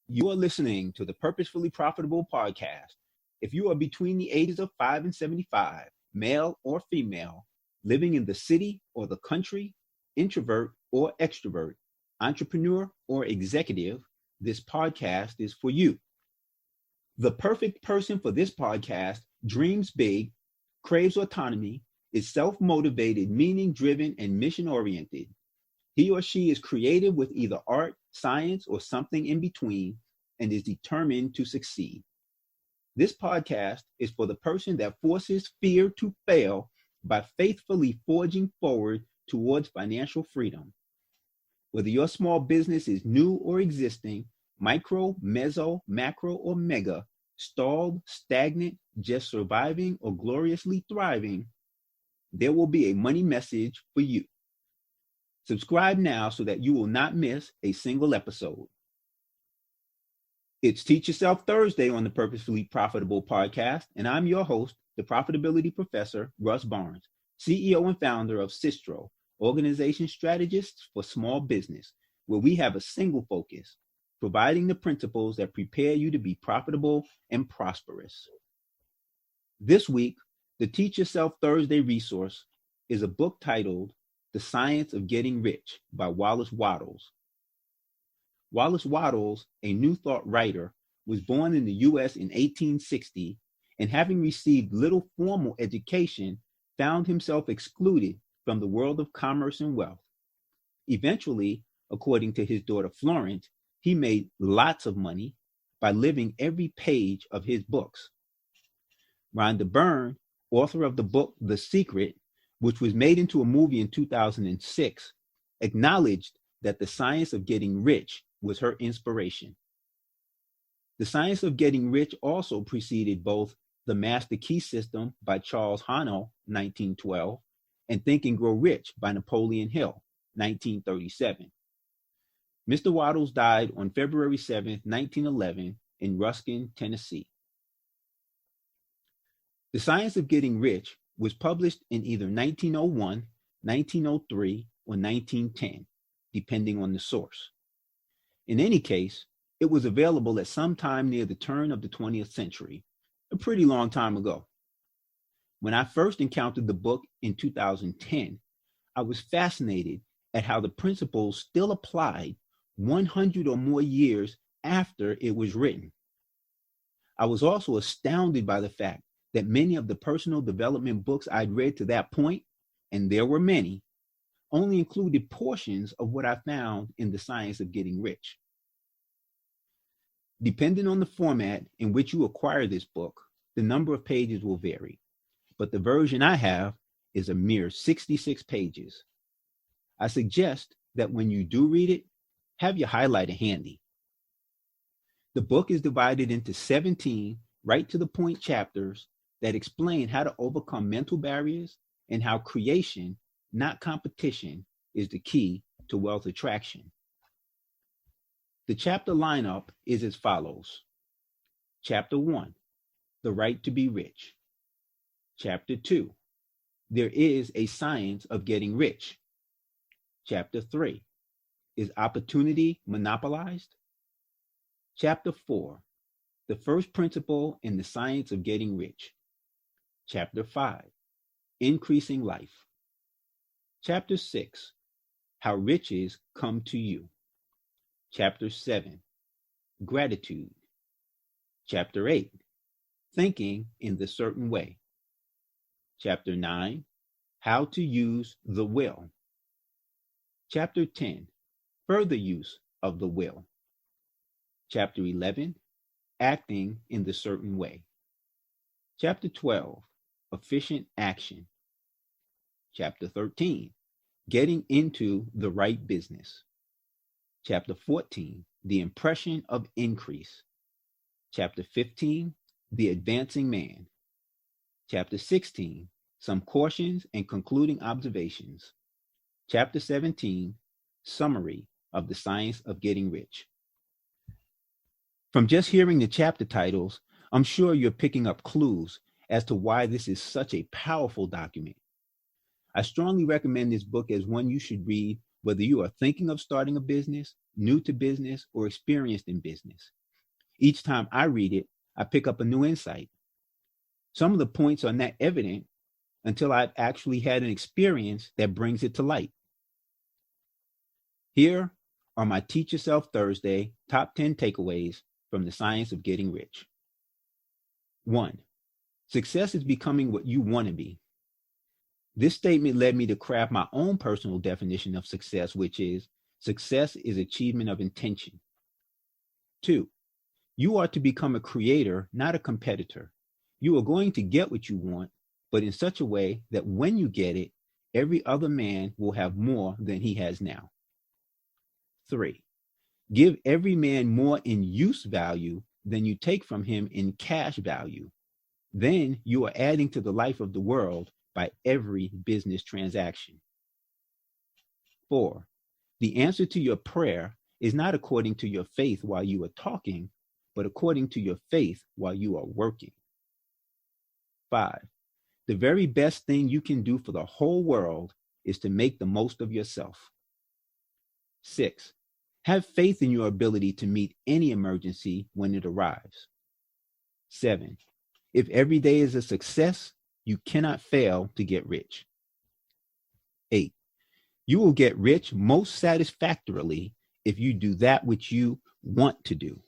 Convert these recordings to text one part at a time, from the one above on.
You are listening to the Purposefully Profitable Podcast. If you are between the ages of 5 and 75, male or female, living in the city or the country, introvert or extrovert, entrepreneur or executive, this podcast is for you. The perfect person for this podcast dreams big, craves autonomy, is self-motivated, meaning-driven, and mission-oriented. He or she is creative with either art, science, or something in between, and is determined to succeed. This podcast is for the person that forces fear to fail by faithfully forging forward towards financial freedom. Whether your small business is new or existing, micro, meso, macro, or mega, stalled, stagnant, just surviving, or gloriously thriving, there will be a money message for you. Subscribe now so that you will not miss a single episode. It's Teach Yourself Thursday on the Purposefully Profitable Podcast, and I'm your host, the Profitability Professor, Russ Barnes, CEO and founder of Systro, Organization Strategists for Small Business, where we have a single focus, providing the principles that prepare you to be profitable and prosperous. This week, the Teach Yourself Thursday resource is a book titled The Science of Getting Rich by Wallace Wattles. Wallace Wattles, a New Thought writer, was born in the U.S. in 1860 and, having received little formal education, found himself excluded from the world of commerce and wealth. Eventually, according to his daughter Florence, he made lots of money by living every page of his books. Rhonda Byrne, author of the book The Secret, which was made into a movie in 2006, acknowledged that the science of getting rich was her inspiration. The Science of Getting Rich also preceded both The Master Key System by Charles Haanel, 1912, and Think and Grow Rich by Napoleon Hill, 1937. Mr. Wattles died on February 7, 1911, in Ruskin, Tennessee. The Science of Getting Rich was published in either 1901, 1903, or 1910, depending on the source. In any case, it was available at some time near the turn of the 20th century, a pretty long time ago. When I first encountered the book in 2010, I was fascinated at how the principles still applied 100 or more years after it was written. I was also astounded by the fact that many of the personal development books I'd read to that point, and there were many, only included portions of what I found in The Science of Getting Rich. Depending on the format in which you acquire this book, the number of pages will vary, but the version I have is a mere 66 pages. I suggest that when you do read it, have your highlighter handy. The book is divided into 17 right-to-the-point chapters that explain how to overcome mental barriers and how creation, not competition, is the key to wealth attraction. The chapter lineup is as follows. Chapter 1, The Right to be Rich. Chapter 2, There is a Science of Getting Rich. Chapter 3, Is Opportunity Monopolized? Chapter 4, The First Principle in the Science of Getting Rich. Chapter 5, Increasing Life. Chapter 6, How Riches Come to You. Chapter 7, Gratitude. Chapter 8, Thinking in the Certain Way. Chapter 9, How to Use the Will. Chapter 10, Further Use of the Will. Chapter 11, Acting in the Certain Way. Chapter 12, Efficient Action. Chapter 13, Getting into the Right Business. Chapter 14, The Impression of Increase. Chapter 15, The Advancing Man. Chapter 16, Some Cautions and Concluding Observations. Chapter 17, Summary of the Science of Getting Rich. From just hearing the chapter titles, I'm sure you're picking up clues as to why this is such a powerful document. I strongly recommend this book as one you should read whether you are thinking of starting a business, new to business, or experienced in business. Each time I read it, I pick up a new insight. Some of the points are not evident until I've actually had an experience that brings it to light. Here are my Teach Yourself Thursday top 10 takeaways from the science of getting rich. 1. Success is becoming what you want to be. This statement led me to craft my own personal definition of success, which is success is achievement of intention. 2. You are to become a creator, not a competitor. You are going to get what you want, but in such a way that when you get it, every other man will have more than he has now. 3. Give every man more in use value than you take from him in cash value. Then you are adding to the life of the world by every business transaction. 4. The answer to your prayer is not according to your faith while you are talking, but according to your faith while you are working. 5. The very best thing you can do for the whole world is to make the most of yourself. 6. Have faith in your ability to meet any emergency when it arrives. 7. If every day is a success, you cannot fail to get rich. 8. You will get rich most satisfactorily if you do that which you want to do.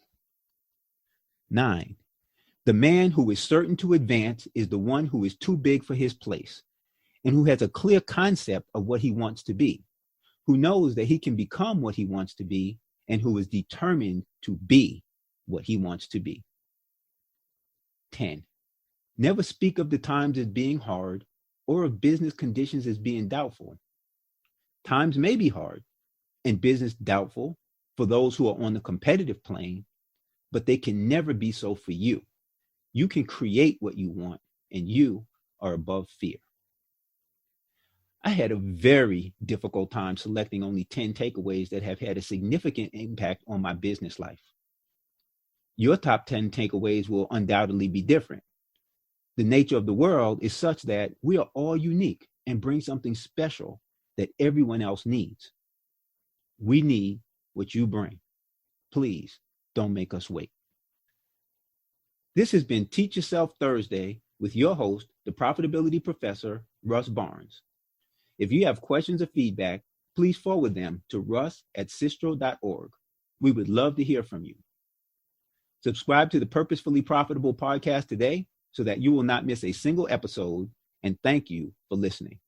9. The man who is certain to advance is the one who is too big for his place and who has a clear concept of what he wants to be, who knows that he can become what he wants to be, and who is determined to be what he wants to be. 10. Never speak of the times as being hard or of business conditions as being doubtful. Times may be hard and business doubtful for those who are on the competitive plane, but they can never be so for you. You can create what you want, and you are above fear. I had a very difficult time selecting only 10 takeaways that have had a significant impact on my business life. Your top 10 takeaways will undoubtedly be different. The nature of the world is such that we are all unique and bring something special that everyone else needs. We need what you bring. Please don't make us wait. This has been Teach Yourself Thursday with your host, the Profitability Professor, Russ Barnes. If you have questions or feedback, please forward them to russ@systro.org. We would love to hear from you. Subscribe to the Purposefully Profitable Podcast today so that you will not miss a single episode, and thank you for listening.